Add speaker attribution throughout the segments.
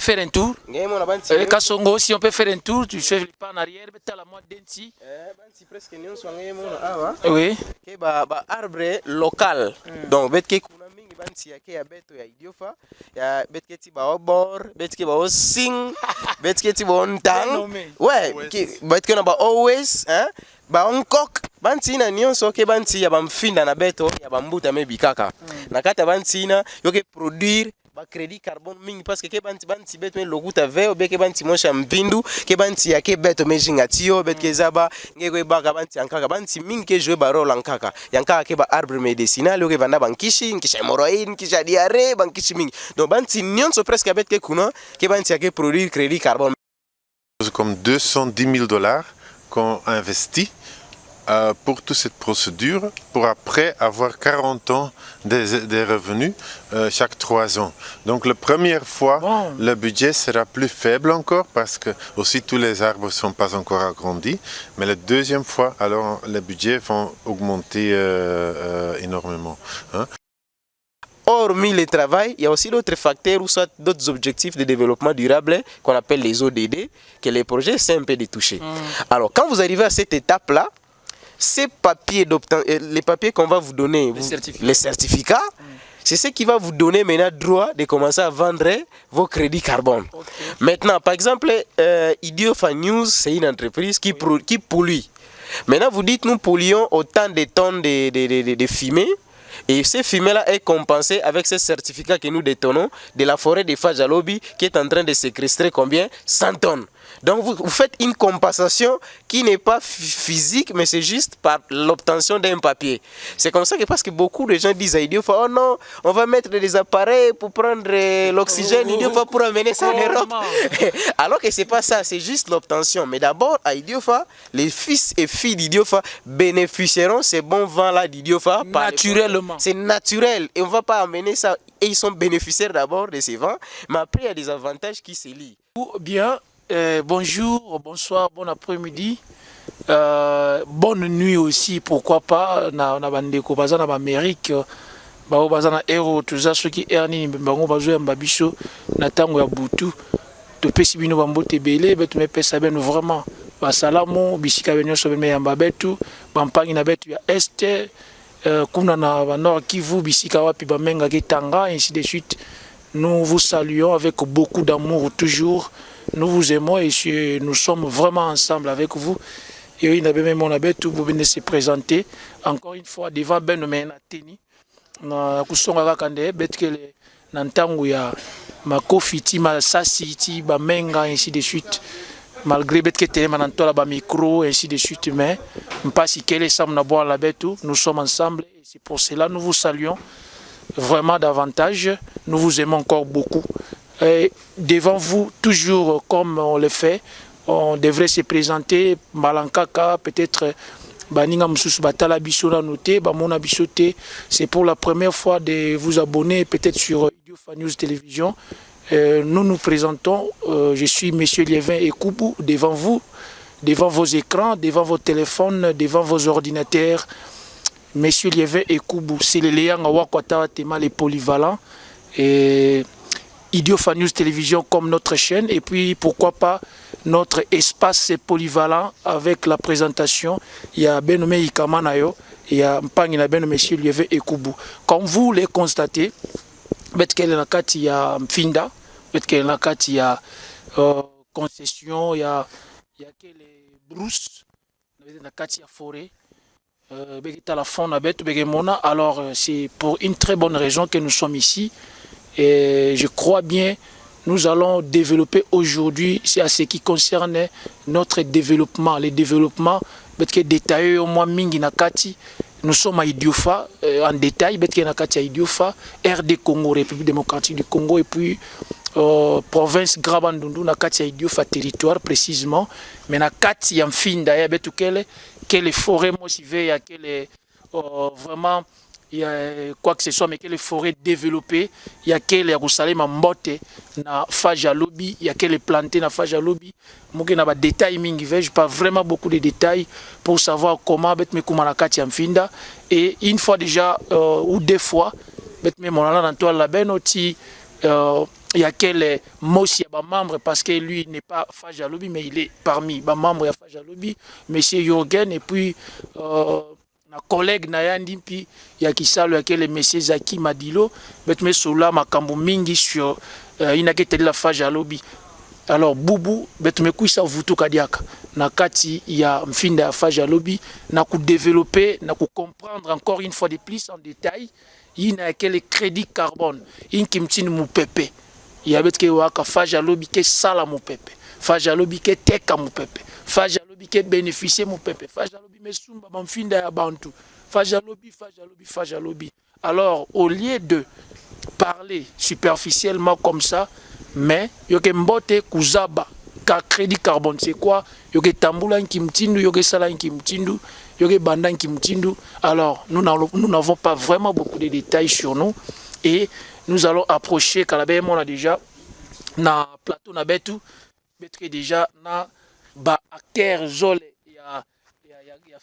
Speaker 1: faire un tour. Kasongo, si on peut faire un tour, tu fais le pas en arrière, tu as la moitié d'Enti. Oui.
Speaker 2: Arbre local. Donc, banti yake ya beto ya idiofa ya betketi ba obor betki ba sing betketi ba ontang ouais betki na ba always hein ba onkok banti na nyonso ke banti ya bamfinda na beto ya bambuta mebi kaka na kata banti na yoke produire ba crédit carbone mingi parce que ke banti beto lokuta veo be ke banti mosha mpindu ke banti yake beto mejinga tio betke zaba ngeko baka banti ankaka banti mingi ke jouer ba rôle ankaka yankaka ke ba arbre médicinal yoke vanda bankishi nkisha hémorroïde nkisha diarrhée bankishi mingi donc banti nyonso presque betke kuna ke banti yake produire crédit carbone
Speaker 3: comme $210,000 qu'on investit pour toute cette procédure, pour après avoir 40 ans des revenus chaque 3 ans. Donc la première fois, le budget sera plus faible encore parce que aussi tous les arbres ne sont pas encore agrandis. Mais la deuxième fois, alors les budgets vont augmenter énormément. Hein.
Speaker 2: Hormis le travail, il y a aussi d'autres facteurs ou soit d'autres objectifs de développement durable qu'on appelle les ODD, que les projets c'est un peu détouchés. Alors quand vous arrivez à cette étape-là, ces papiers les papiers qu'on va vous donner, les certificats, c'est ce qui va vous donner maintenant droit de commencer à vendre vos crédits carbone. Maintenant, par exemple, Idiofa News, c'est une entreprise qui pollue. Maintenant, vous dites nous polluons autant de tonnes de fumée. Et ces fumées-là est compensé avec ces certificats que nous détenons de la forêt de Fajalobi qui est en train de séquestrer combien 100 tonnes. Donc vous faites une compensation qui n'est pas physique, mais c'est juste par l'obtention d'un papier. C'est comme ça que parce que beaucoup de gens disent à Idiofa, oh non, on va mettre des appareils pour prendre l'oxygène, Idiofa pour amener ça en Europe. Alors que c'est pas ça, c'est juste l'obtention. Mais d'abord à Idiofa, les fils et filles d'Idiofa bénéficieront ces bons vents-là d'Idiofa
Speaker 1: naturellement.
Speaker 2: C'est naturel et on ne va pas amener ça. Et ils sont bénéficiaires d'abord de ces vents, mais après il y a des avantages qui se lient.
Speaker 1: Bien. Bonjour, bonsoir, bon après-midi, bonne nuit aussi, pourquoi pas, na bandeko baza na Amérique, bao baza na héros, tout ça, ceux qui erni bango bazo ya mbabiso na tango ya butu, to pesi bino bambote belé, betu me pesa beno vraiment, basalamu, bisika benyo so beno ya mbabetu, bampangi na betu ya este, kuna na nord Kivu, bisika wapi bamenga ketanga, ainsi de suite. Nous vous saluons avec beaucoup d'amour toujours. Nous vous aimons et nous sommes vraiment ensemble avec vous. Et il avait même tout vous venez se présenter encore une fois devant Ben Menateni. Na kusonga kande betkele na ntango ya makofiti masasiti ba menga ainsi de suite. Malgré betke télé manantola ba micro ainsi de suite mais mpasi kele sam na boire la betu nous sommes ensemble et c'est pour cela nous vous saluons vraiment davantage. Nous vous aimons encore beaucoup. Et devant vous, toujours comme on le fait, on devrait se présenter. Malankaka, peut-être Baninga Moussous Batala Bissona noté, Bamona Bissoté. C'est pour la première fois de vous abonner, peut-être sur Idiofa News Télévision. Nous nous présentons. Je suis Monsieur Liévin Ekoubou, devant vous, devant vos écrans, devant vos téléphones, devant vos ordinateurs. Monsieur Liévin Ekoubou, c'est le Léang Awakwata Tema, les polyvalents. Et Idiofa News Télévision comme notre chaîne et puis pourquoi pas notre espace polyvalent avec la présentation. Il y a Benome Ikamanayo, il y a Mpangina Benome Monsieur Liévin Ekoubou. Comme vous les constatez, Betkel Nakati il y a Mfinda, Betkel Nakati il y a concession, il y a les brousses, Nakati il y a forêt. Alors c'est pour une très bonne raison que nous sommes ici et je crois bien nous allons développer aujourd'hui c'est à ce qui concerne notre développement, les développements détaillés au moins mingi nakati. Nous sommes à Idiofa en détail, nakati à Idiofa, RD Congo, République démocratique du Congo et puis province Grabandundu nakati à Idiofa territoire précisément mais nakati ya Mfinda ya betukele quelle forêt motivée, il y a vraiment il y a quoi que ce soit mais quelle forêt développée, il y a quelle Yerusalem Mbote na Fajalobi, il y a quelle planté na Fajalobi, moke na ba détails mingi je pas vraiment beaucoup de détails pour savoir comment bet me kuma nakati ya Mfinda et une fois déjà ou deux fois bet me monala na toile la benoti il y a quel Mossi membre parce que lui n'est pas Faja Lobby mais il est parmi les membres de Faja Lobby, monsieur Jürgen et puis na collègue na yandi puis il y a qui salo ya quel monsieur Zaki Madilo mais sola makambo mingi sur inakete la Faja Lobby. Alors bubu betume kuisa vutu kadiaka na kati ya mfinda ya Faja Lobby na ku développer na ku comprendre encore une fois de plus en détail ina quel crédit carbone inkimtini mupepe ya betke waka Faja Lobby ke sala mupepe Faja Lobby ke teka mupepe Faja Lobby ke bénéficier mupepe Faja Lobby mesumba mfinda ya bantu Faja Lobby. Alors au lieu de parler superficiellement comme ça, mais yoke mbote kuzaba ka crédit carbone c'est quoi? Yoke tambula nkimtindu, yoke sala nkimtindu, yoke banda nkimtindu. Alors nous n'avons pas vraiment beaucoup de détails sur nous et nous allons approcher Kalabé on a déjà na plateau na betu betre déjà na ba acteur zole ya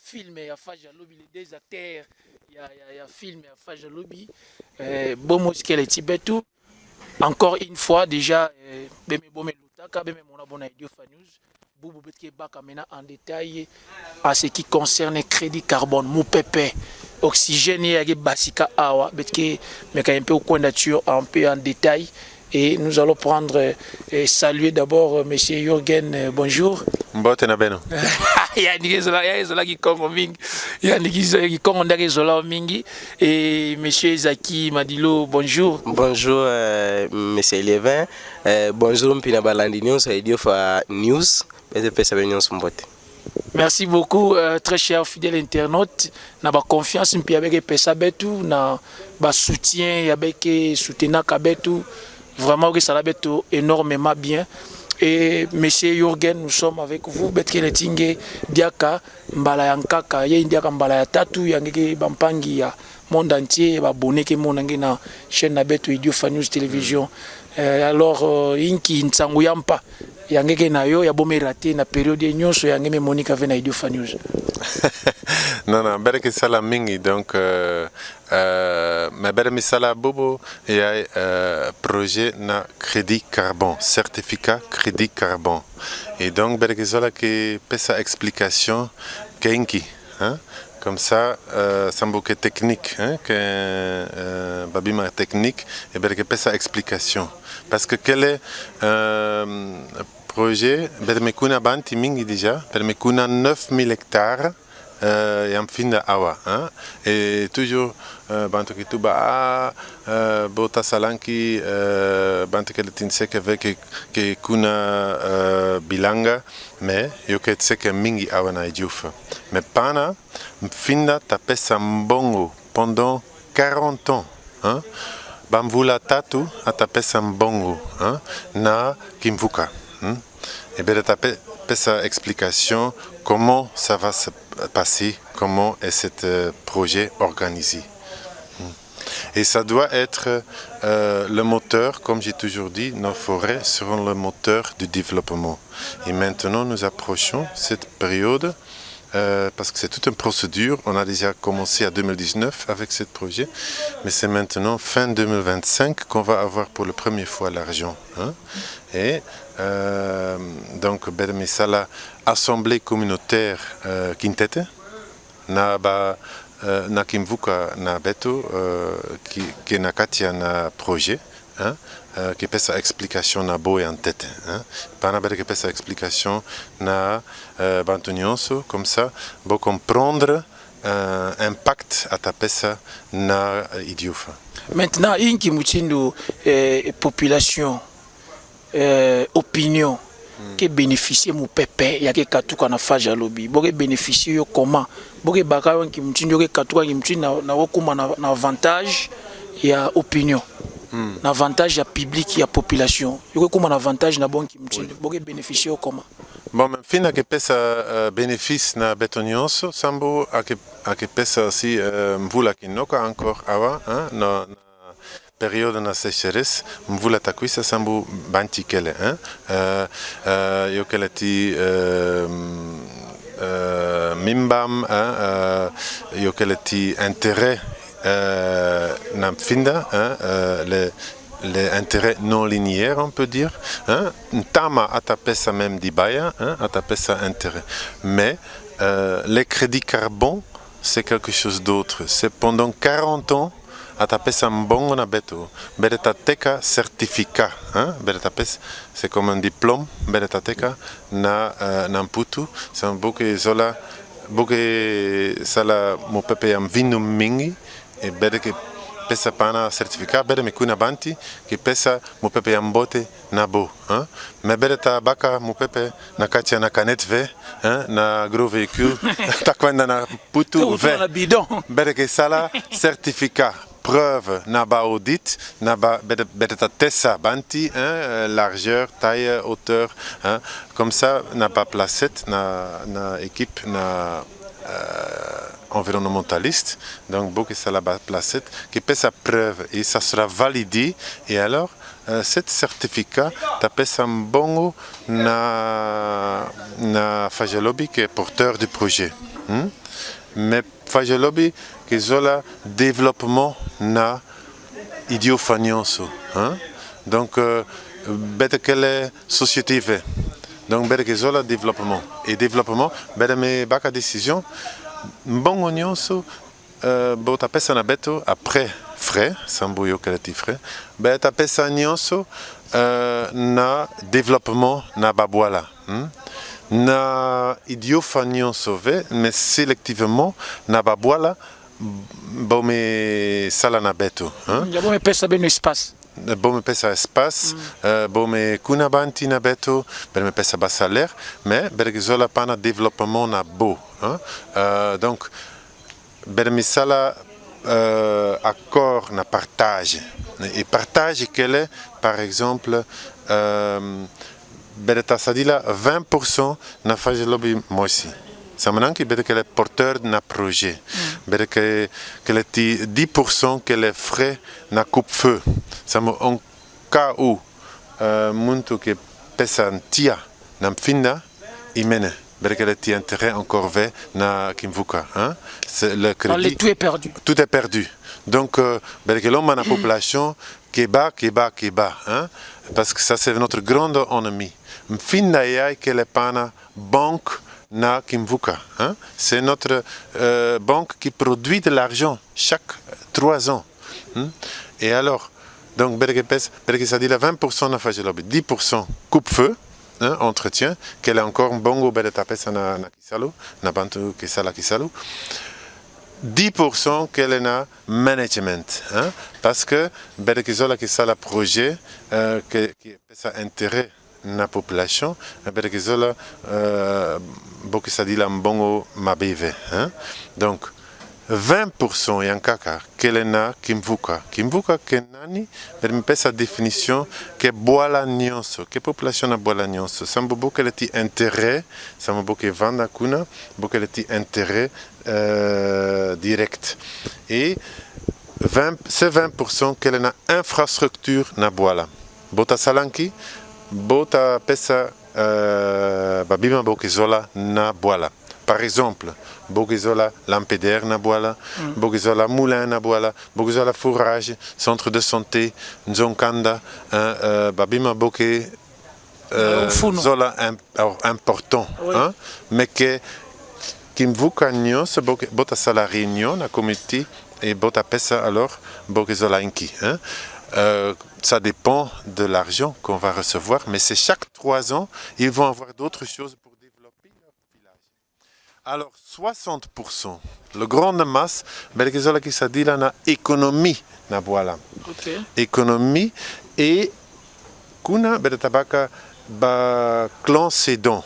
Speaker 1: film ya Faja Lobby les deux acteurs ya film ya Faja Lobby bomo skele tibetu. Encore une fois, déjà, Beme Lutaka, Beme Monabona Idio News, Boubou Betke Baka maintenant en détail à ce qui concerne crédit carbone, Moupepe, oxygène et Basika Awa, Betke, mais quand un peu au coin nature, un peu en détail. Et nous allons prendre et saluer d'abord M. Jürgen, bonjour.
Speaker 3: Mbotena beno.
Speaker 1: Il y a des gens qui sont mingi. Il y a des gens qui sont mingi. Et M. Zaki Madilo, bonjour.
Speaker 2: Bonjour, M. Lévin. Bonjour, Mpina Balandinion, c'est Idiofa News.
Speaker 1: Merci beaucoup, très cher fidèle internaute. Na ba confiance mpi avec pesa betu, na ba soutien avec soutenir kabetu. Vraiment que ça l'a énormément bien. Et monsieur Jürgen, nous sommes avec vous. Betke letinge diaka mbala yankaka ye diaka mbala ya tatu yangeke bampangi ya monde entier ba boneke monange na chaîne na betu Idio News Télévision. Alors inki nsangu yampa yangeke na yo ya bomé raté na période nyonso yangeme Monica vena Idio News.
Speaker 3: Non, bereke sala mingi donc mais bereke sala bobo il y a projet na crédit carbone, certificat crédit carbone. Et donc bereke sala que pesa explication kenki, hein? Comme ça, c'est un bouquet technique, hein, que babima technique et bereke pesa explication. Parce que quel est projet bermekuna banti mingi déjà, bermekuna 9000 hectares. Yam finda awa, hein? Et toujours bantu kituba bota salanki bantu keletinsek avec que kuna bilanga mais yoket sek mingi awa na idiouf mais pana finda tapesa mbongo pendant 40 ans, hein? Bamvula tatu atapesa mbongo, hein? Na kimvuka, hein? Et bien tapesa explication comment ça va se passer, comment est ce projet organisé. Et ça doit être le moteur, comme j'ai toujours dit, nos forêts seront le moteur du développement. Et maintenant, nous approchons cette période parce que c'est toute une procédure. On a déjà commencé en 2019 avec ce projet, mais c'est maintenant fin 2025 qu'on va avoir pour la première fois l'argent, hein? Et donc, Bermisala, assemblée communautaire Quintete, na Kimvuka na Beto, qui na Katia na projet, hein? Qui peut sa explication na boy en tête, hein? Panabere qui peut sa explication na Bantonianso, comme ça, pour comprendre impact à tapesa na idiofa.
Speaker 1: Maintenant, une qui moutindu population. Opinion qui bénéficie mon pépé ya ke katuka na Faja Lobby boke bénéficier comment boke bakayo ki mutindo ke katuka ki mutindo na okuma na avantage ya opinion na avantage ya public ya population yoko kuma na avantage na bon ki mutindo boke bénéficier comment.
Speaker 3: Bon, mais fina que pesa bénéfice na betonions sambo a que pesa aussi mvula kinoka encore avant, hein, na période na sécheresse mvula takwisa sambu banti kele, hein, yokelati mimbam, hein, yokelati intérêt na finda, hein, les intérêts non linéaires, on peut dire. Hein? Tama atapesa même d'Ibaya, hein? Atapesa intérêt. Mais les crédits carbone, c'est quelque chose d'autre. C'est pendant 40 ans, atapesa mbongo na beto. Beretateka certificat. Hein? C'est comme un diplôme. Beretateka na namputu. C'est un bouquet zola. Bouquet sala mo pepe yam vino mingi. Et bereke pesa pana certificat. Bere me kuna banti. Ki pesa mo pepe yam bote na bo. Hein? Mais bereta baka mo pepe na katia na canette ve. Hein? Na gros véhicule. Takwanda na putu ve. Bereke sala certificat. Preuve naba audit, naba beta tessa banti, hein, largeur, taille, hauteur, hein, comme ça n'a pas placette, na équipe na environnementaliste, donc beaucoup ça la placette qui fait sa preuve et ça sera validé et alors cet certificat tapé un bongo na Fagelobi qui est porteur du projet. Mais Fagelobi qui est le développement na idiofanioso, hein? Donc bête quelle société fait. Donc bête que le développement et développement bête me baka décision bon onionso bo tapé ça na beto après frais sambuyo keleti frais bête tapé ça nionso na développement na babwala. Na idiofanion sauvé, mais sélectivement na babwala bome sala na beto.
Speaker 1: Ya bome pesa beno espace.
Speaker 3: Bome pesa espace, bome kuna banti na beto, bome pesa bas salaire, mais bergizola pana développement na bo. Donc bermi sala accord na partage. Et partage quel est par exemple Bereta Sadila 20% na Fagelobi moisi. Ça veut dire que est porteur d'un projet. Que les 10% que les frais na coupe-feu. Ça veut dire en cas où muntu que pesa tia na mfinda imene. Que les intérêts encore ve na kimvuka. Le crédit.
Speaker 1: Tout est perdu.
Speaker 3: Tout est perdu. Donc, que l'homme a la population qui bat. Hein? Parce que ça, c'est notre grand ennemi. Mfinda que les pana banque na kimvuka. Hein? C'est notre banque qui produit de l'argent chaque 3 ans. Et alors, donc, ça dit la 20% na Fagelobi, 10% coupe-feu, hein, entretien, qu'elle est encore bongo beretapesa na kisalu, na bantu kisala kisalu. 10% qu'elle est na management, hein, parce que Berekizola qui ça le projet qui ça intérêt na population, Berekizola beaucoup ça dit la mbongo mabive, hein. Donc 20% yankaka qu'elle est na kimvuka que nani permet sa définition que boala nyonso que population na boala nyonso sambo beaucoup elle est intérêt sambo beaucoup vanda kuna beaucoup elle est intérêt direct et ce 20% qu'elle na infrastructure na boala bota salanki bota pesa babima bokizola na boala. Par exemple, Bogizola lampadaire na boala, Bogizola moulin na boala, Bogizola fourrage, centre de santé, Nzonkanda, babima boke zola important, oui. Hein, mais que kimvuka nyos bota sala réunion na comité et bota pesa alors Bogizola inki. Hein. Ça dépend de l'argent qu'on va recevoir, mais c'est chaque 3 ans, ils vont avoir d'autres choses pour développer leur village. Alors, 60%, le grande masse, Belgizola qui s'est dit là, na économie, na voilà.
Speaker 1: Okay.
Speaker 3: Économie et kuna beretabaka ba clan sédon.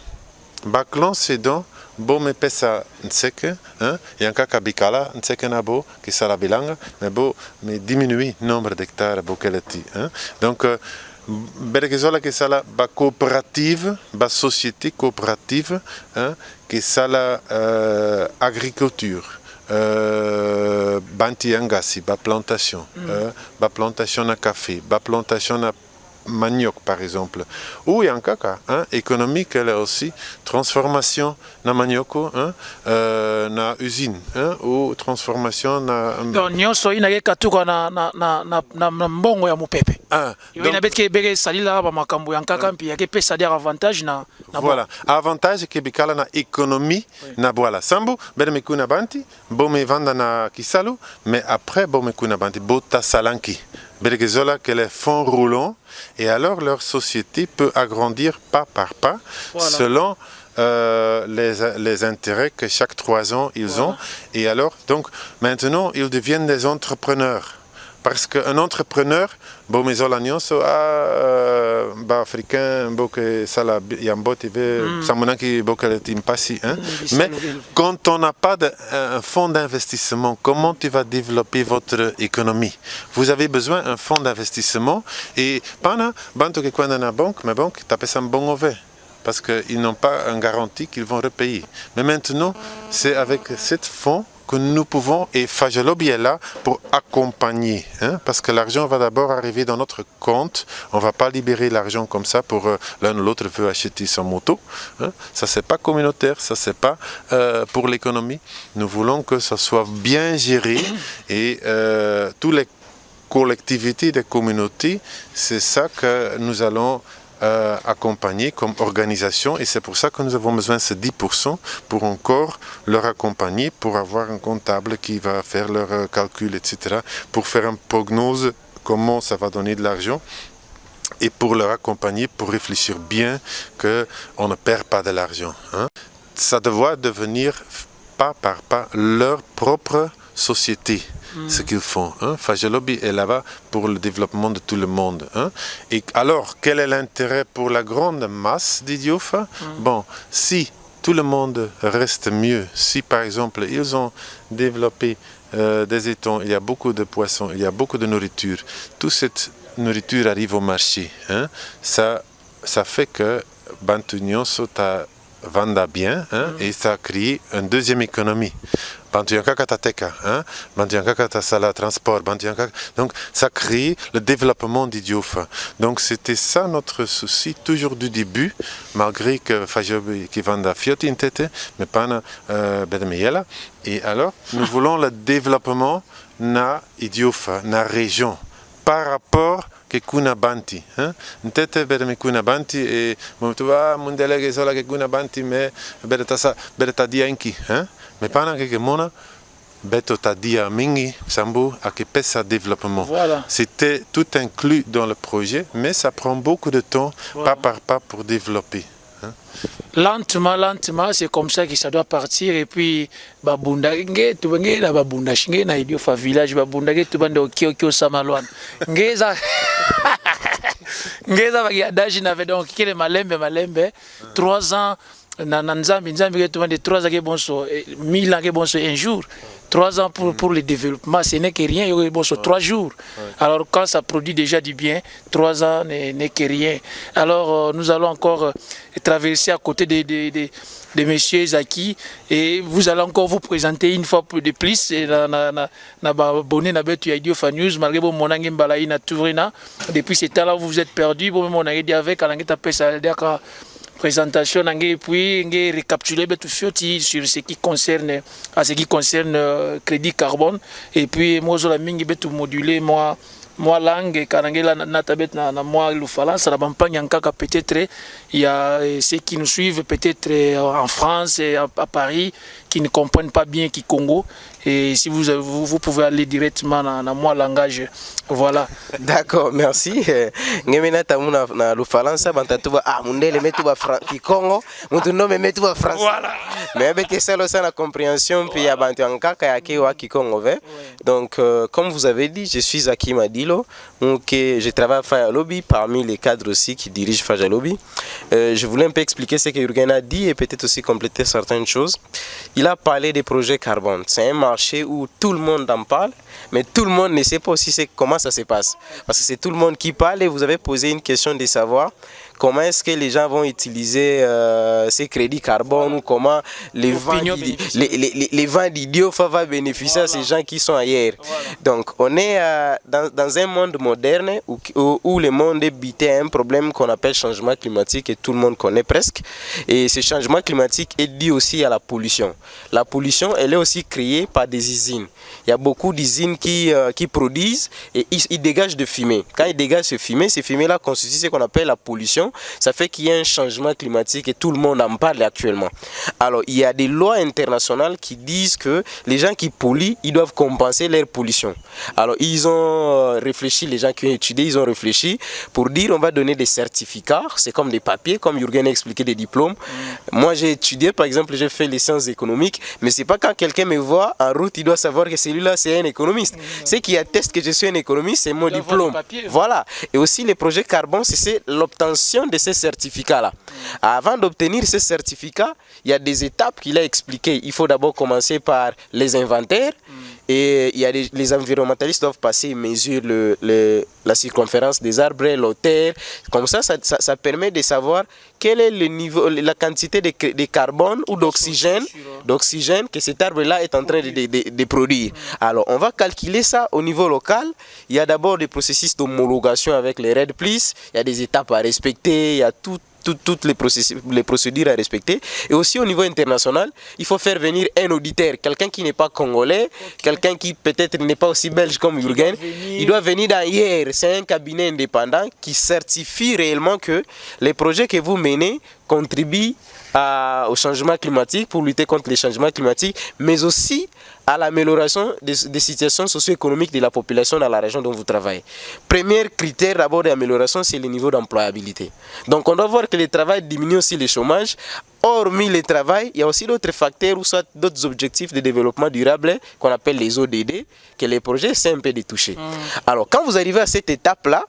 Speaker 3: Ba clan sédon, bon me pesa nseke, hein, yanka kabikala nseke na bo qui sala bilanga, mais bo me diminue nombre d'hectares bo keleti, hein. Donc Bergezola qui sala ba coopérative, ba société coopérative, hein, qui sala agriculture, banti angasi, ba plantation na café, ba plantation na manioc par exemple. Ou en kaka, hein, économique elle aussi, transformation na manioko, hein, na usine, hein, ou transformation na...
Speaker 1: Donc nyonso inake katuka na mbongo ya mupepe.
Speaker 3: Ah,
Speaker 1: Yo inabetke bege salila ba makambo ya nkaka mpi yake pesa der avantage na
Speaker 3: voilà, avantage ke bikala na économie na voilà. Sambu bere mekuna banti, bo me vanda na kisalu, mais après bo mekuna banti, bo ta salanki. Bergezola que les fonds roulants et alors leur société peut agrandir pas par pas selon les intérêts que chaque 3 ans ils ont. Et alors, donc, maintenant, ils deviennent des entrepreneurs. Parce qu'un entrepreneur, bon, mais on so africain, que ça la yambo TV, ça m'a qui beaucoup impassi, hein. Mais quand on n'a pas un fonds d'investissement, comment tu vas développer votre économie? Vous avez besoin d'un fonds d'investissement et pendant banto que quand on a banque, ma banque, t'appelles ça un bon mauvais. Parce qu'ils n'ont pas une garantie qu'ils vont repayer. Mais maintenant, c'est avec ce fonds que nous pouvons, et Fajalobi est là pour accompagner, hein, parce que l'argent va d'abord arriver dans notre compte, on ne va pas libérer l'argent comme ça pour l'un ou l'autre veut acheter son moto, hein. Ça c'est pas communautaire, ça c'est pas pour l'économie, nous voulons que ça soit bien géré et toutes les collectivités des communautés, c'est ça que nous allons accompagner comme organisation et c'est pour ça que nous avons besoin de ces 10% pour encore leur accompagner, pour avoir un comptable qui va faire leurs calculs, etc., pour faire une prognose comment ça va donner de l'argent et pour leur accompagner, pour réfléchir bien qu'on ne perd pas de l'argent, hein. Ça doit devenir pas par pas leur propre société. Ce qu'ils font, hein. Fajalobi est là-bas pour le développement de tout le monde, hein. Et alors, quel est l'intérêt pour la grande masse d'Idiofa? Bon, si tout le monde reste mieux, si par exemple ils ont développé des étangs, il y a beaucoup de poissons, il y a beaucoup de nourriture, toute cette nourriture arrive au marché, hein. Ça fait que Bantunion Sota vanda bien, hein, et ça crée une deuxième économie. Hein? Transport, donc ça crée le développement d'Idiofa. Donc c'était ça notre souci toujours du début, malgré que Fajobi qui vend Fioti mais pas Bedemeyela. Et alors nous voulons le développement na Idiofa, na région, par rapport que kuna banti, hein? Ntete bere kuna banti et mutua mundelege sola que kuna banti mais bere ta dia inki, hein? Mais pendant que mona beto ta dia mingi sambu a que pesa développement. Voilà. C'était tout inclus dans le projet, mais ça prend beaucoup de temps, pas par pas pour développer. Hein?
Speaker 1: Lentement, c'est comme ça que ça doit partir. Et puis, babunda nge tu nge na babunda shinge na Idiofa village babunda nge tu bande okio samalwan. Ngeza ngeza bagiadaji n'avait donc quel malembe 3 ans na nzambi ke tu bande 3 ans ke bonso 1000 ans ke bonso un jour. 3 ans pour le développement, ce n'est que rien, il y a bon, 3 jours. Alors quand ça produit déjà du bien, 3 ans n'est que rien. Alors nous allons encore traverser à côté de messieurs Zaki et vous allez encore vous présenter une fois de plus depuis ce temps-là vous vous êtes perdu, vous m'en avez dit avec présentation et puis récapituler tout sur ce qui concerne crédit carbone et puis moi je vais tout moduler moi langue karangela natabet na moi lufala ça la campagne encore peut-être il y a ceux qui nous suivent peut-être en France et à Paris qui ne comprennent pas bien qui Congo et si vous pouvez aller directement dans moi langage voilà.
Speaker 2: D'accord, merci. Ngemena tamuna na lufalansa bantatuba mundele metuba ki Congo mutuno metuba France. Voilà. Mais avec ça la compréhension puis ya bantu ankaka ya kiwa ki Congo ve. Donc comme vous avez dit, je suis Zaki Madilo, donc je travaille à Fajalobi parmi les cadres aussi qui dirigent Fajalobi. Je voulais un peu expliquer ce que Jürgen a dit et peut-être aussi compléter certaines choses. Il a parlé des projets carbone. C'est un marché où tout le monde en parle, mais tout le monde ne sait pas aussi comment ça se passe. Parce que c'est tout le monde qui parle et vous avez posé une question de savoir comment est-ce que les gens vont utiliser ces crédits carbone ou comment les vents d'Idiofa va bénéficier à ces gens qui sont ailleurs. Donc on est dans un monde moderne où le monde est bité à un problème qu'on appelle changement climatique et tout le monde connaît presque. Et ce changement climatique est dû aussi à la pollution. La pollution, elle est aussi créée par des usines. Il y a beaucoup d'usines qui produisent et ils dégagent de fumée. Quand ils dégagent ces fumées-là constituent ce qu'on appelle la pollution. Ça fait qu'il y a un changement climatique et tout le monde en parle actuellement. Alors, il y a des lois internationales qui disent que les gens qui polluent, ils doivent compenser leur pollution. Alors, ils ont réfléchi, les gens qui ont étudié, ils ont réfléchi pour dire on va donner des certificats. C'est comme des papiers, comme Jürgen a expliqué, des diplômes. Moi, j'ai étudié, par exemple, j'ai fait les sciences économiques, mais c'est pas quand quelqu'un me voit en route, il doit savoir que celui-là, c'est un économiste. C'est qui atteste que je suis un économiste, c'est mon diplôme. Voilà. Et aussi, les projets carbone, c'est l'obtention de ces certificats-là. Avant d'obtenir ces certificats, il y a des étapes qu'il a expliquées. Il faut d'abord commencer par les inventaires. Et il y a les environnementalistes doivent passer et mesurer la circonférence des arbres, l'auteur. Comme ça permet de savoir quel est le niveau, la quantité de carbone ou d'oxygène que cet arbre-là est en train de produire. Alors, on va calculer ça au niveau local. Il y a d'abord des processus d'homologation avec les REDD+, il y a des étapes à respecter, il y a toutes les procédures à respecter. Et aussi au niveau international, il faut faire venir un auditeur, quelqu'un qui n'est pas congolais, quelqu'un qui peut-être n'est pas aussi belge comme Jürgen. Il doit venir d'ailleurs. C'est un cabinet indépendant qui certifie réellement que les projets que vous menez contribuent au changement climatique, pour lutter contre les changements climatiques, mais aussi à l'amélioration des situations socio-économiques de la population dans la région dont vous travaillez. Premier critère d'abord d'amélioration, c'est le niveau d'employabilité. Donc on doit voir que le travail diminue aussi le chômage. Hormis le travail, il y a aussi d'autres facteurs ou soit d'autres objectifs de développement durable qu'on appelle les ODD, que les projets c'est un peu détouchés. Alors quand vous arrivez à cette étape-là,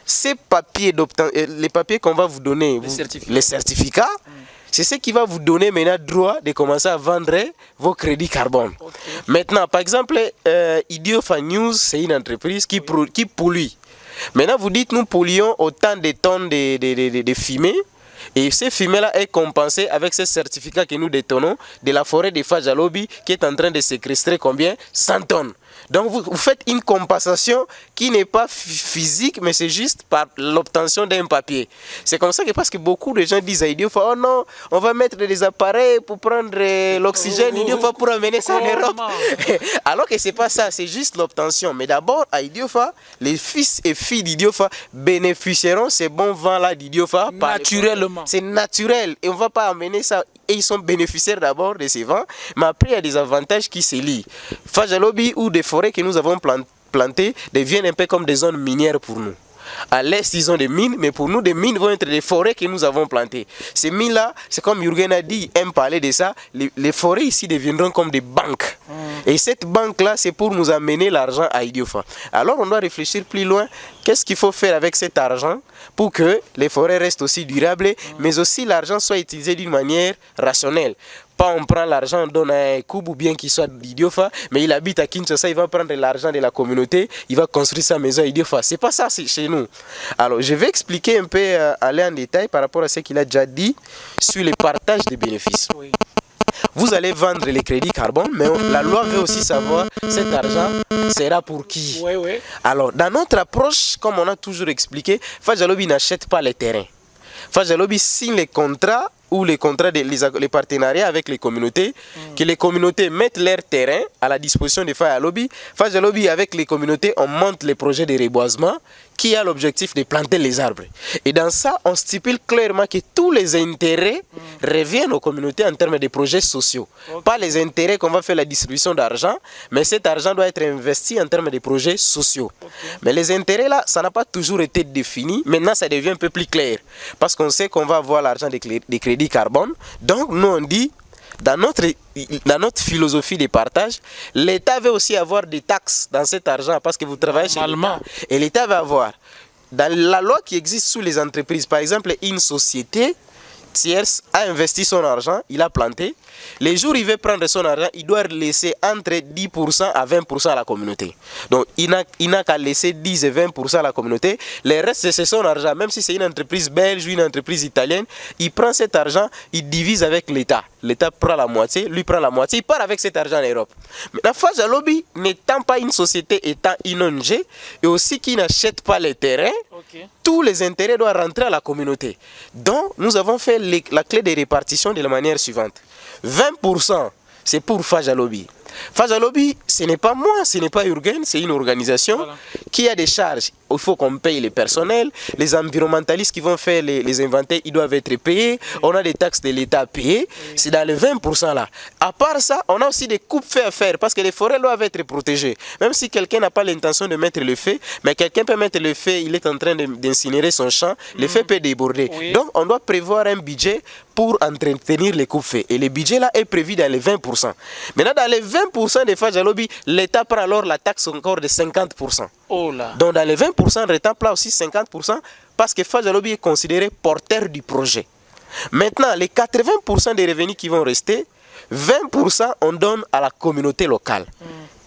Speaker 2: ces papiers les papiers qu'on va vous donner, les certificats, c'est ce qui va vous donner maintenant droit de commencer à vendre vos crédits carbone. Maintenant, par exemple, Idiofa News, c'est une entreprise qui pollue. Maintenant, vous dites nous polluons autant de tonnes de fumée. Et ces fumées-là est compensée avec ces certificats que nous détenons de la forêt de Fajalobi qui est en train de séquestrer combien 100 tonnes. Donc vous faites une compensation qui n'est pas physique, mais c'est juste par l'obtention d'un papier. C'est comme ça que parce que beaucoup de gens disent à Idiofa, oh non, on va mettre des appareils pour prendre l'oxygène, Idiofa pour amener ça en Europe. Alors que c'est pas ça, c'est juste l'obtention. Mais d'abord, à Idiofa, les fils et filles d'Idiofa bénéficieront ces bons vents-là d'Idiofa.
Speaker 1: Naturellement.
Speaker 2: C'est naturel et on ne va pas amener ça. Et ils sont bénéficiaires d'abord de ces vents, mais après il y a des avantages qui se lient. Fajalobi ou des forêts que nous avons plantées deviennent un peu comme des zones minières pour nous. À l'est, ils ont des mines, mais pour nous, des mines vont être des forêts que nous avons plantées. Ces mines-là, c'est comme Jürgen a dit, aime parler de ça, les forêts ici deviendront comme des banques. Et cette banque-là, c'est pour nous amener l'argent à Idiofa. Alors, on doit réfléchir plus loin. Qu'est-ce qu'il faut faire avec cet argent pour que les forêts restent aussi durables, mais aussi l'argent soit utilisé d'une manière rationnelle. Pas on prend l'argent, on donne à un couple ou bien qu'il soit d'Idiofa, mais il habite à Kinshasa, il va prendre l'argent de la communauté, il va construire sa maison à Idiofa. C'est pas ça chez nous. Alors je vais expliquer un peu, aller en détail par rapport à ce qu'il a déjà dit sur le partage des bénéfices. Oui. Vous allez vendre les crédits carbone, mais la loi veut aussi savoir cet argent sera pour qui. Oui, oui. Alors dans notre approche, comme on a toujours expliqué, Fajalobi n'achète pas les terrains. Fajalobi signe les contrats ou les contrats, les partenariats avec les communautés, que les communautés mettent leur terrain à la disposition de Fajalobi. Fajalobi, avec les communautés, on monte les projets de reboisement qui a l'objectif de planter les arbres. Et dans ça, on stipule clairement que tous les intérêts reviennent aux communautés en termes de projets sociaux. Pas les intérêts qu'on va faire la distribution d'argent, mais cet argent doit être investi en termes de projets sociaux. Mais les intérêts là, ça n'a pas toujours été défini. Maintenant, ça devient un peu plus clair. Parce qu'on sait qu'on va avoir l'argent des crédits carbone. Donc, nous, on dit, dans notre philosophie de partage, l'État veut aussi avoir des taxes dans cet argent parce que vous travaillez chez l'État. Et l'État va avoir, dans la loi qui existe sous les entreprises, par exemple, une société tierce a investi son argent, il a planté. Les jours où il veut prendre son argent, il doit laisser entre 10% à 20% à la communauté. Donc il n'a qu'à laisser 10 et 20% à la communauté. Le reste, c'est son argent. Même si c'est une entreprise belge ou une entreprise italienne, il prend cet argent, il divise avec l'État. L'État prend la moitié, lui prend la moitié, il part avec cet argent en Europe. Maintenant, Fajalobi n'étant pas une société étant une ONG et aussi qui n'achète pas les terrains, tous les intérêts doivent rentrer à la communauté. Donc, nous avons fait la clé de répartition de la manière suivante. 20%, c'est pour Fajalobi. Fajalobi, ce n'est pas moi, ce n'est pas Urgen, c'est une organisation qui a des charges. Il faut qu'on paye les personnels, les environnementalistes qui vont faire les inventaires, ils doivent être payés. On a des taxes de l'État à payer, c'est dans les 20% là. À part ça, on a aussi des coupes faits à faire parce que les forêts doivent être protégées. Même si quelqu'un n'a pas l'intention de mettre le feu, mais quelqu'un peut mettre le feu, il est en train d'incinérer son champ, le feu peut déborder. Donc on doit prévoir un budget pour entretenir les coupes-feux. Et le budget là est prévu dans les 20%. Maintenant, dans les 20% des Fajalobi, l'État prend alors la taxe encore de 50%. Oh là. Donc dans les 20%, l'État prend aussi 50% parce que Fajalobi est considéré porteur du projet. Maintenant, les 80% des revenus qui vont rester, 20% on donne à la communauté locale.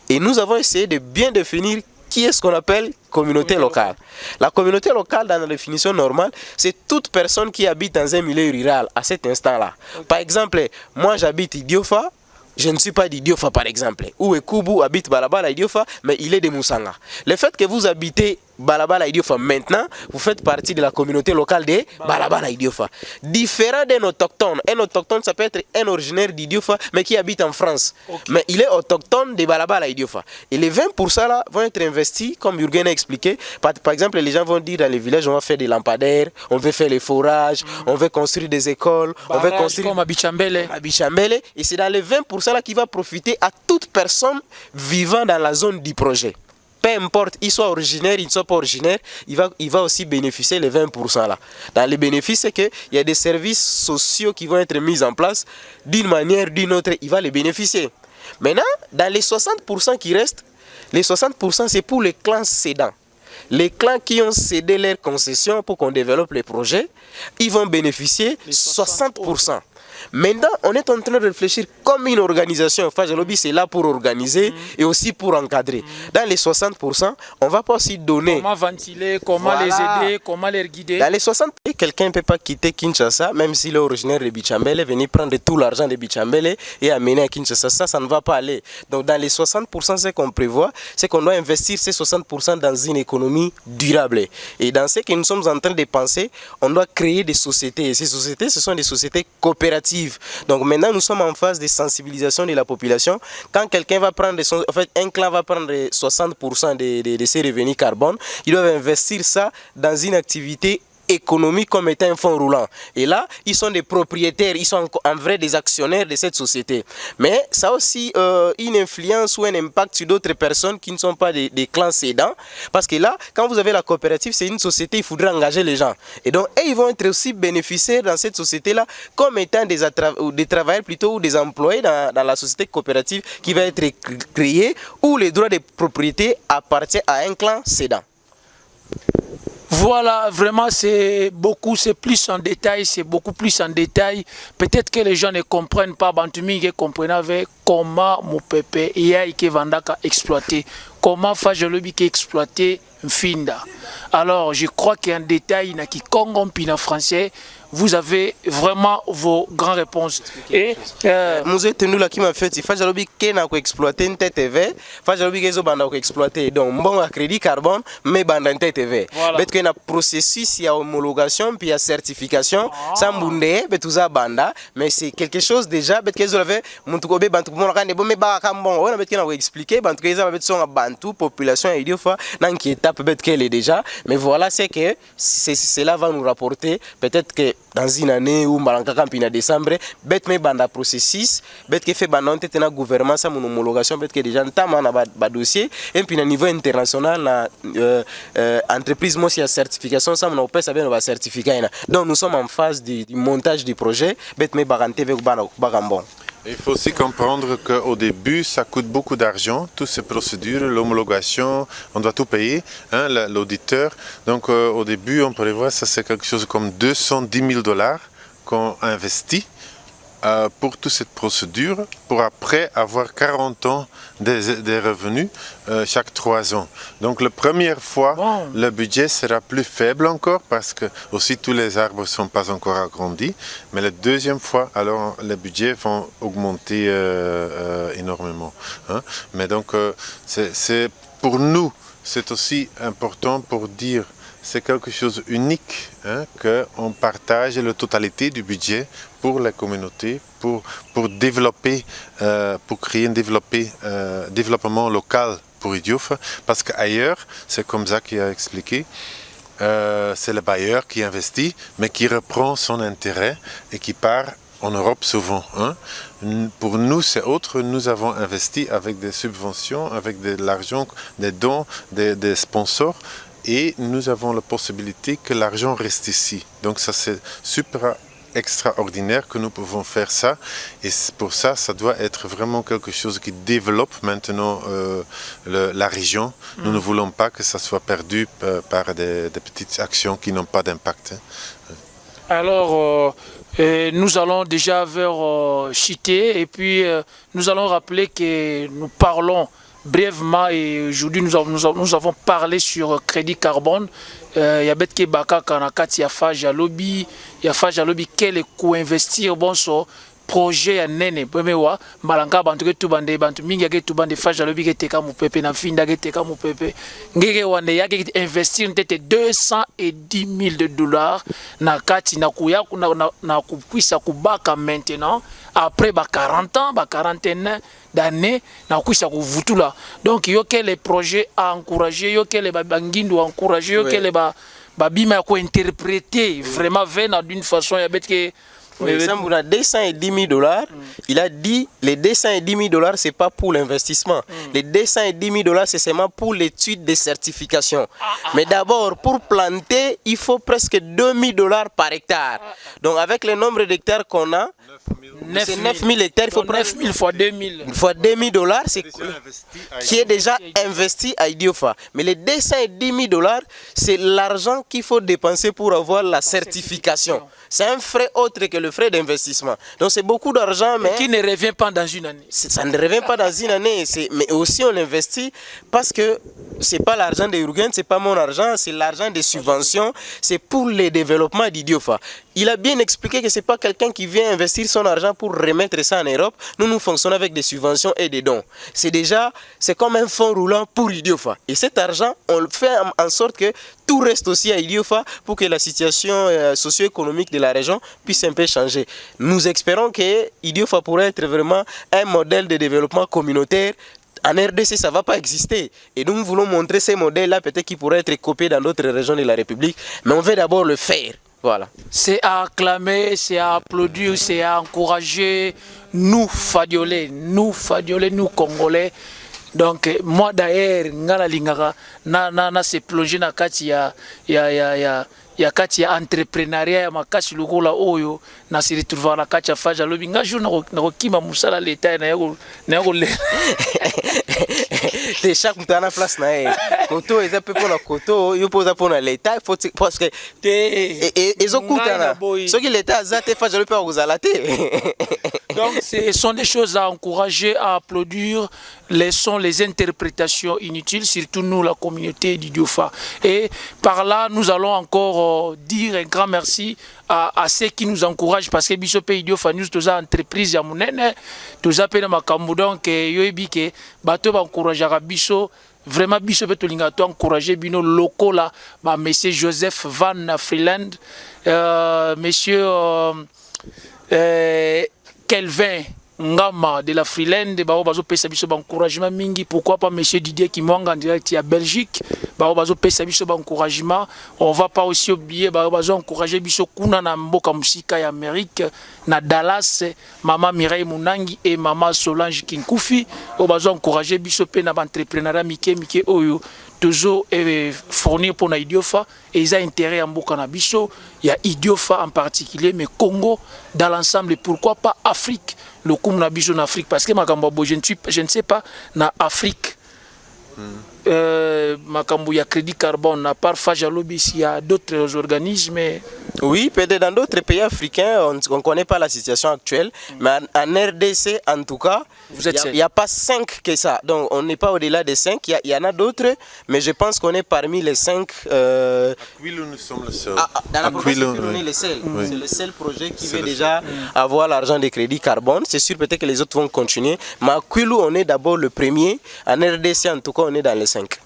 Speaker 2: Et nous avons essayé de bien définir qui est ce qu'on appelle communauté locale. La communauté locale, dans la définition normale, c'est toute personne qui habite dans un milieu rural à cet instant-là. Par exemple, moi j'habite Idiofa, je ne suis pas d'Idiofa par exemple. Ou Ekubu habite Balabala Idiofa, mais il est de Moussanga. Le fait que vous habitez Balabala Idiofa maintenant, vous faites partie de la communauté locale de Balabala Idiofa. Différent d'un autochtone. Un autochtone, ça peut être un originaire d'Idiofa, mais qui habite en France. Mais il est autochtone de Balabala Idiofa. Et les 20% là vont être investis, comme Jürgen a expliqué. Par exemple, les gens vont dire dans les villages, on va faire des lampadaires, on veut faire les forages, on veut construire des écoles, on veut construire...
Speaker 1: Comme à Bichambele.
Speaker 2: À Bichambele. Et c'est dans les 20% là qui va profiter à toute personne vivant dans la zone du projet. Peu importe, il soit originaire, il ne soit pas originaire, il va aussi bénéficier les 20% là. Dans les bénéfices, c'est qu'il y a des services sociaux qui vont être mis en place d'une manière ou d'une autre, il va les bénéficier. Maintenant, dans les 60% qui restent, les 60% c'est pour les clans cédants. Les clans qui ont cédé leurs concessions pour qu'on développe les projets, ils vont bénéficier 60%. Maintenant, on est en train de réfléchir comme une organisation. Fajalobi, c'est là pour organiser et aussi pour encadrer. Dans les 60%, on ne va pas aussi donner...
Speaker 1: Comment ventiler, comment les aider, comment les guider.
Speaker 2: Dans les 60%, quelqu'un ne peut pas quitter Kinshasa, même s'il est originaire de Bichambele, venir prendre tout l'argent de Bichambele et amener à Kinshasa. Ça ne va pas aller. Donc dans les 60%, ce qu'on prévoit, c'est qu'on doit investir ces 60% dans une économie durable. Et dans ce que nous sommes en train de penser, on doit créer des sociétés. Et ces sociétés, ce sont des sociétés coopératives. Donc maintenant, nous sommes en phase de sensibilisation de la population. Quand quelqu'un va prendre, un clan va prendre 60% de ses revenus carbone, ils doivent investir ça dans une activité économique comme étant un fonds roulant. Et là, ils sont des propriétaires, ils sont en vrai des actionnaires de cette société. Mais ça a aussi une influence ou un impact sur d'autres personnes qui ne sont pas des clans cédants. Parce que là, quand vous avez la coopérative, c'est une société, il faudrait engager les gens. Et donc, ils vont être aussi bénéficiaires dans cette société-là comme étant des travailleurs plutôt ou des employés dans la société coopérative qui va être créée où les droits de propriété appartiennent à un clan cédant.
Speaker 1: Voilà, vraiment, c'est plus en détail, c'est beaucoup plus en détail. Peut-être que les gens ne comprennent pas, Bantumi ne comprennent comment mon pépé et Vandaka exploité, comment Fajalobi qui exploité Finda. Alors, je crois qu'en détail, qui Congo Pina français, vous avez vraiment vos grandes réponses. Et
Speaker 2: nous avons là qui m'a fait, Fajalobi qui n'a exploité une TTV, Fajalobi qui a exploité donc bon à crédit carbone, mais bande TTV. Mais qu'il y a un processus, il y a homologation, puis il y a certification, ça m'bundé, mais tout ça banda, mais c'est quelque chose déjà, mais qu'ils avaient mon tout cobe, bantu mon rang, mais bah comme bon, on a mais qu'il a expliqué, bantu qu'ils avaient son bantu population et deux fois dans qui étape peut-être qu'elle est déjà, mais voilà c'est que cela va nous rapporter peut-être que dans une année où Malanka Campina décembre, bête me banda processus, bête que fait bandon tête na gouvernement ça mon homologation bête que déjà notamment na ba dossier et puis na niveau international na entreprise moi si la certification ça mon opé ça bien va certificat. Donc nous sommes en phase du montage du projet, bête me baranté avec bagambon.
Speaker 3: Il faut aussi comprendre qu'au début, ça coûte beaucoup d'argent, toutes ces procédures, l'homologation, on doit tout payer, hein, l'auditeur. Donc au début, on prévoit, ça c'est quelque chose comme $210 000 qu'on investit pour toute cette procédure, pour après avoir 40 ans des revenus chaque 3 ans. Donc la première fois, le budget sera plus faible encore parce que aussi tous les arbres ne sont pas encore agrandis. Mais la deuxième fois, alors les budgets vont augmenter énormément. Hein. Mais donc c'est pour nous, c'est aussi important pour dire c'est quelque chose unique, hein, qu'on partage la totalité du budget pour la communauté, pour développer, pour créer un développement local pour Idiofa, parce qu'ailleurs, c'est comme ça qu'il a expliqué, c'est le bailleur qui investit, mais qui reprend son intérêt et qui part en Europe souvent. Hein. Pour nous, c'est autre. Nous avons investi avec des subventions, avec de l'argent, des dons, des sponsors. Et nous avons la possibilité que l'argent reste ici. Donc ça c'est super extraordinaire que nous pouvons faire ça. Et pour ça, ça doit être vraiment quelque chose qui développe maintenant la région. Nous ne voulons pas que ça soit perdu par des petites actions qui n'ont pas d'impact. Hein.
Speaker 1: Alors, nous allons déjà vers Chité et puis nous allons rappeler que nous parlons brièvement et aujourd'hui nous avons parlé sur crédit carbone. Il y a Betke Baka Kanakati Yafa Lobby quel est co-investir bon so projet ya nene pemewa malanga bantu ke tubande bantu mingi ke tubande faja lobby ke teka mupepe na finda ke teka mupepe ngeke wande ya ke investir ntete $210,000 na kati na kuya na kukwisa kubaka maintenant après 40 ans 41 d'années na kukwisa kuvutula. Donc yo ke les projets à encourager, yo ke les bangindu à encourager, yo ke les babima ko interpréter vraiment vena d'une façon ya betke.
Speaker 2: Par exemple, on a $210,000. Il a dit les $210,000, ce n'est pas pour l'investissement. Les $210,000, c'est seulement pour l'étude des certifications. Mais d'abord, pour planter, il faut presque $2,000 par hectare. Donc, avec le nombre d'hectares qu'on a, c'est 9,000 hectares. Il faut
Speaker 1: 9,000 fois 2,000.
Speaker 2: Fois $2,000, c'est qui est déjà investi à Idiofa. Mais les $210,000, c'est l'argent qu'il faut dépenser pour avoir la certification. C'est un frais autre que le frais d'investissement. Donc c'est beaucoup d'argent, mais
Speaker 1: qui ne revient pas dans une année.
Speaker 2: Ça ne revient pas dans une année. Mais aussi on investit parce que c'est pas l'argent de Urgen, c'est pas mon argent, c'est l'argent des subventions, c'est pour le développement d'Idiofa. Il a bien expliqué que c'est pas quelqu'un qui vient investir son argent pour remettre ça en Europe. Nous fonctionnons avec des subventions et des dons. C'est comme un fonds roulant pour Idiofa. Et cet argent, on le fait en sorte que tout reste aussi à Idiofa pour que la situation socio-économique de la région puisse un peu changer. Nous espérons que Idiofa pourrait être vraiment un modèle de développement communautaire. En RDC, ça ne va pas exister. Et nous voulons montrer ces modèles-là, peut-être qu'ils pourraient être copiés dans d'autres régions de la République. Mais on veut d'abord le faire. Voilà.
Speaker 1: C'est à acclamer, c'est à applaudir, c'est à encourager nous Fadiolais, nous Congolais. Donc moi d'ailleurs, ngala lingaka na se plonger na kati ya kati ya entrepreneuriat ya makasi lokola oyo na se retrouver na kati ya faja lobi nga jour na kokima musala l'état na yako le
Speaker 2: de chaque mutana place na ye koto eza pe pona koto yo poza pona l'état parce que ezokutana soki l'état azate faja lobi pa kozala te.
Speaker 1: Donc ce sont des choses à encourager, à applaudir. Laissons les interprétations inutiles, surtout nous, la communauté d'Idiofa. Et par là, nous allons encore dire un grand merci à ceux qui nous encouragent, parce que Bishop Idiofa, nous sommes une entreprise, nous sommes donc yoebike, bateau va encourager à Bishop. Vraiment, Bishop Tolingato encourager Bino locaux là, monsieur Joseph Van Freeland, monsieur Kelvin Ngama de la Freeland, bazo pesa biso ba encouragement mingi. Pourquoi pas monsieur Didier Kimwanga en direct à Belgique, bazo pesa biso ba encouragement. On va pas aussi oublier bazo encourager biso kuna na mboka musika ya Amérique na Dallas, maman Mireille Munangi et maman Solange Kinkufi, bazo encourager biso pe na entrepreneuriat mike oyo toujours fournir pour na Idiofa, et ils ont intérêt à mboka na biso, il y a Idiofa en particulier, mais Congo dans l'ensemble, et pourquoi pas Afrique, le coup na biso en Afrique, parce que Makambo, je ne sais pas, na Afrique, Makambo, il y a crédit carbone, à part Faja Lobby, il y a d'autres organismes,
Speaker 2: Oui, peut-être dans d'autres pays africains, on ne connaît pas la situation actuelle, mais en RDC, en tout cas, il n'y a pas 5 que ça. Donc, on n'est pas au-delà des 5. Il y en a d'autres, mais je pense qu'on est parmi les 5.
Speaker 3: À Kwilu, nous sommes le seul.
Speaker 2: Dans la province de Kwilu, on est le seul. C'est le seul projet qui veut déjà avoir l'argent des crédits carbone. C'est sûr, peut-être que les autres vont continuer. Mais à Kwilu, on est d'abord le premier. En RDC, en tout cas, on est dans les 5.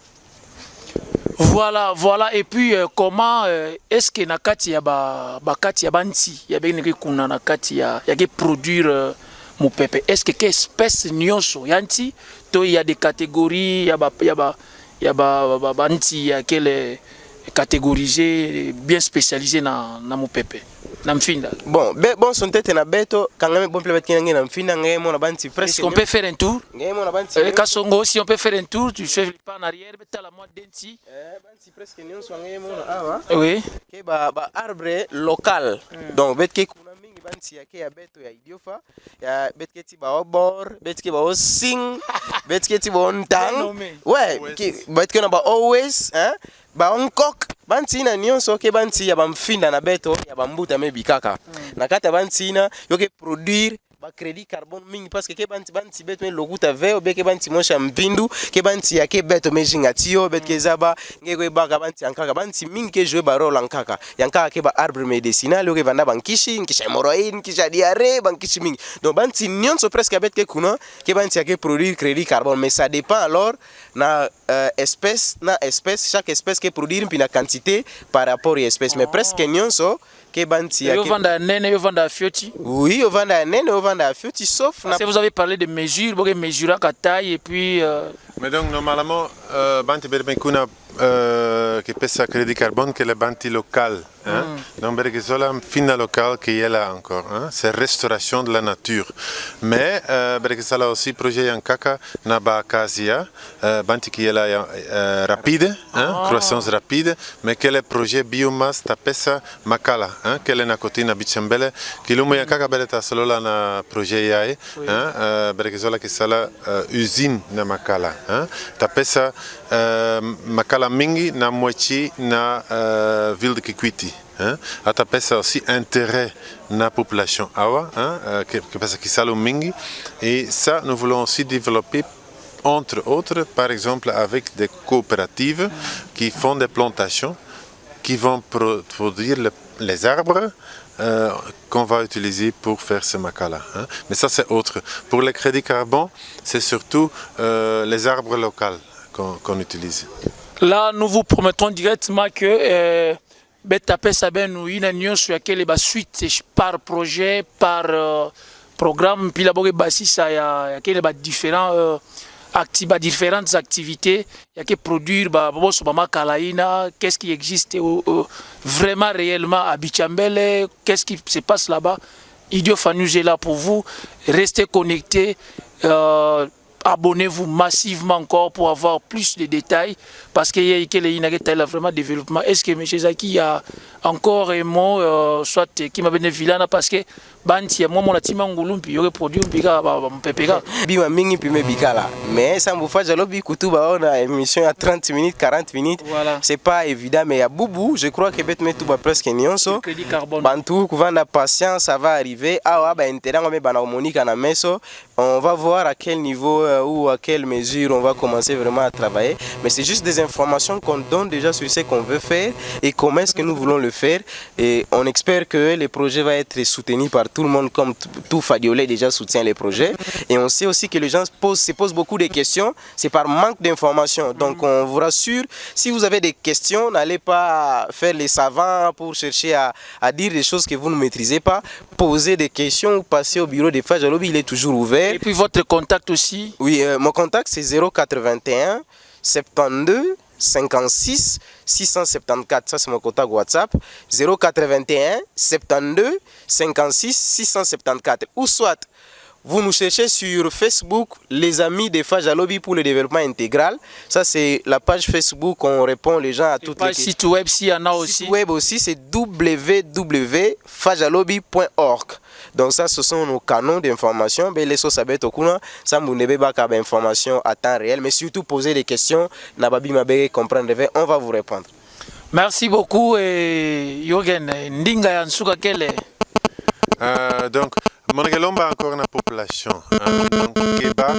Speaker 1: Voilà, voilà. Et puis, comment est-ce que nakati ya bakati ya banti ya bengi kuna nakati ya produire mon pépé? Est-ce que quelle espèce nyonso yanti to il y a des catégories ya banti ya quelle catégorisé bien spécialisé na mon pépé?
Speaker 2: Bon, son tête na beto quand même bon plebet kinangi na mfinda ngai mona banti presque.
Speaker 1: Est-ce qu'on peut faire un tour?
Speaker 2: Ngai mona banti.
Speaker 1: Kasongo, si on peut faire un tour, tu fais pas en arrière, beta la moi denti.
Speaker 2: Banti presque nyonso ngai mona awa.
Speaker 1: Oui.
Speaker 2: Ke ba arbre local. Donc bet ke kuna mingi banti ya ke ya beto ya idiofa. Ya bet ke ti ba obor, bet ke ba o sing, bet ke ti ba ontang. Ouais, bet ke na ba always, hein? Ba onkok banti na nyonso ke banti ya bamfinda na beto ya bambuta me bikaka na kata banti na yo ke produire ba crédit carbone mingi parce que ke banti beto me lokuta veo be ke banti mosha mbindu ke banti ya ke beto me jingatio bet ke zaba ngeko baka banti ankaka banti mingi ke jouer ba rôle ankaka yankaka ke ba arbre médicinal yo ke vanda bankishi nkisha hémorroïde nkisha diarrhée bankishi mingi donc banti nyonso presque bet ke kuna ke banti ya ke produire crédit carbone mais ça dépend alors na espèce chaque espèce qui produit une quantité par rapport à l'espèce mais presque nyonso ke banti
Speaker 1: yo vanda nene yo vanda fioti.
Speaker 2: Oui, yo vanda nene yo vanda fioti sauf
Speaker 1: si vous avez parlé de mesures, vous mesurer la taille et puis
Speaker 3: mais donc normalement banti berbenkuna qui pèse à crédit carbone que les banti local hein? Donc bergesola fina local qui est là encore hein? C'est restauration de la nature mais bergesola aussi projet yankaka na ba casia banti qui est là rapide hein? Croissance rapide mais quel est projet biomasse tapesa makala hein? Quel est na cotina bichambele kilumo yankaka beleta solo là na projet yae hein? Bergesola qui sala usine na makala hein? Tapesa makala mingi na moitié na ville de Kikwiti hein? Atapesa aussi intérêt na population awa hein? Que pesa kisalo mingi et ça nous voulons aussi développer entre autres par exemple avec des coopératives qui font des plantations qui vont produire les arbres qu'on va utiliser pour faire ce makala hein? Mais ça c'est autre pour les crédits carbone c'est surtout les arbres locaux qu'on utilise.
Speaker 1: Là, nous vous promettons directement que Betapé Saben ou une union sur laquelle les suite par projet, par programme, puis là-bas, il y a différentes activités, il y a qui produire, qu'est-ce qui existe vraiment réellement à Bichambele, qu'est-ce qui se passe là-bas. Idio Fanus est là pour vous, restez connectés. Abonnez-vous massivement encore pour avoir plus de détails parce qu'il y a vraiment développement. Est-ce que M. Zaki y a encore un mot soit qui m'a donné vilana parce que banti moi mon atima ngulum puis aurait produit bika pepeka
Speaker 2: bima mingi puis me bikala mais ça me fait jalobi kutuba on a émission à 30 minutes 40 minutes voilà. C'est pas évident mais il y a boubou je crois que bet tout ba presque nyonso
Speaker 1: crédit carbone
Speaker 2: bantu kuvanda patience ça va arriver ah ba intérêt on met bana monika na meso on va voir à quel niveau ou à quelle mesure on va commencer vraiment à travailler mais c'est juste des informations qu'on donne déjà sur ce qu'on veut faire et comment est-ce que nous voulons le faire et on espère que le projet va être soutenu par tout le monde comme tout Fadiolé déjà soutient les projets et on sait aussi que les gens se posent beaucoup de questions, c'est par manque d'informations donc on vous rassure, si vous avez des questions n'allez pas faire les savants pour chercher à dire des choses que vous ne maîtrisez pas, posez des questions ou passez au bureau des Fajalobi, il est toujours ouvert.
Speaker 1: Et puis votre contact aussi?
Speaker 2: Oui, mon contact c'est 081 72 56 674, ça c'est mon contact WhatsApp, 081 72 56 674 ou soit vous nous cherchez sur Facebook les amis des Fajalobi pour le développement intégral, ça c'est la page Facebook, on répond les gens à toutes les questions.
Speaker 1: Site web s'il y en a aussi.
Speaker 2: Site web aussi c'est www.fajalobi.org. Donc ça, ce sont nos canaux d'information. Les choses sabet okuna, ça vous n'avez pas d'informations à temps réel, mais surtout poser des questions. Nababi Mabé comprendre, on va vous répondre.
Speaker 1: Merci beaucoup et Yogen Ndinga Yansuka Kele.
Speaker 3: Donc, Mongelomba encore na population. Donc, Keba.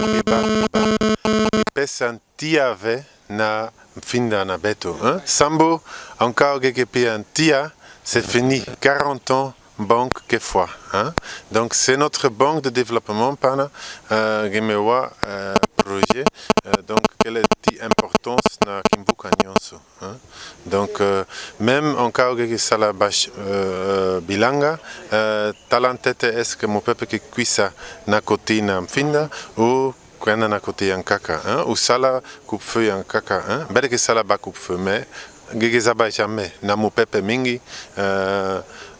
Speaker 3: Pesa Tiave na Finda na Beto. Sambo, encore Gekepi Tia, c'est fini. 40 ans. Banque que fois. Donc c'est notre banque de développement pana Gemewa projet. Donc quelle est l'importance na Kimbuka Nyonso. Donc même en cas où sala bash bilanga talentete est-ce que mon peuple qui cuisa na côté na mfinda ou kwenda na côté en kaka ou sala coupe feu en kaka belle que sala ba coupe feu mais Gegezaba jamais na mo pepe mingi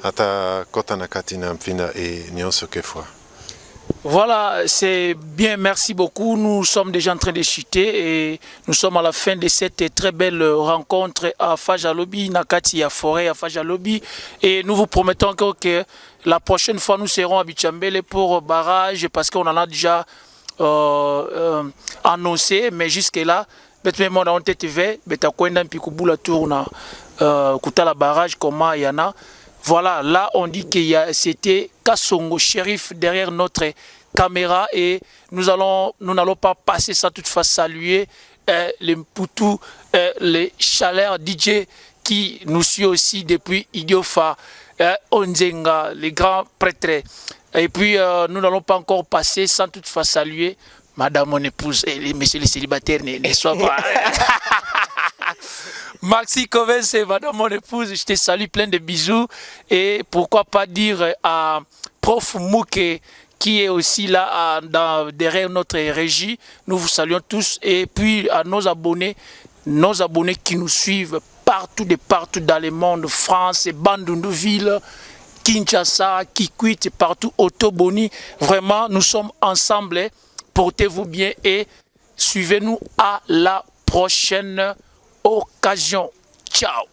Speaker 3: ata kota na katina mfina et nyonso que fois.
Speaker 1: Voilà, c'est bien, merci beaucoup. Nous sommes déjà en train de chuter et nous sommes à la fin de cette très belle rencontre à Fajalobi, Nakati à Forêt à Fajalobi. Et nous vous promettons que la prochaine fois nous serons à Bichambele pour barrage parce qu'on en a déjà annoncé, mais jusque-là, on a TV, la barrage, comment il y en a. Voilà, là on dit que c'était Kassongo, shérif derrière notre caméra et nous n'allons pas passer sans toutefois saluer les Mpoutou, les chaleurs DJ qui nous suit aussi depuis Idiofa, Onzenga, les grands prêtres. Et puis nous n'allons pas encore passer sans toutefois saluer Madame mon épouse et messieurs les célibataires, ne soient pas... Maxi Coven, c'est Madame mon épouse, je te salue, plein de bisous. Et pourquoi pas dire à Prof Mouke, qui est aussi là derrière notre régie, nous vous saluons tous. Et puis à nos abonnés qui nous suivent partout dans le monde, France, Bandundouville, Kinshasa, Kikwit, partout, Otoboni. Vraiment, nous sommes ensemble. Portez-vous bien et suivez-nous à la prochaine occasion. Ciao.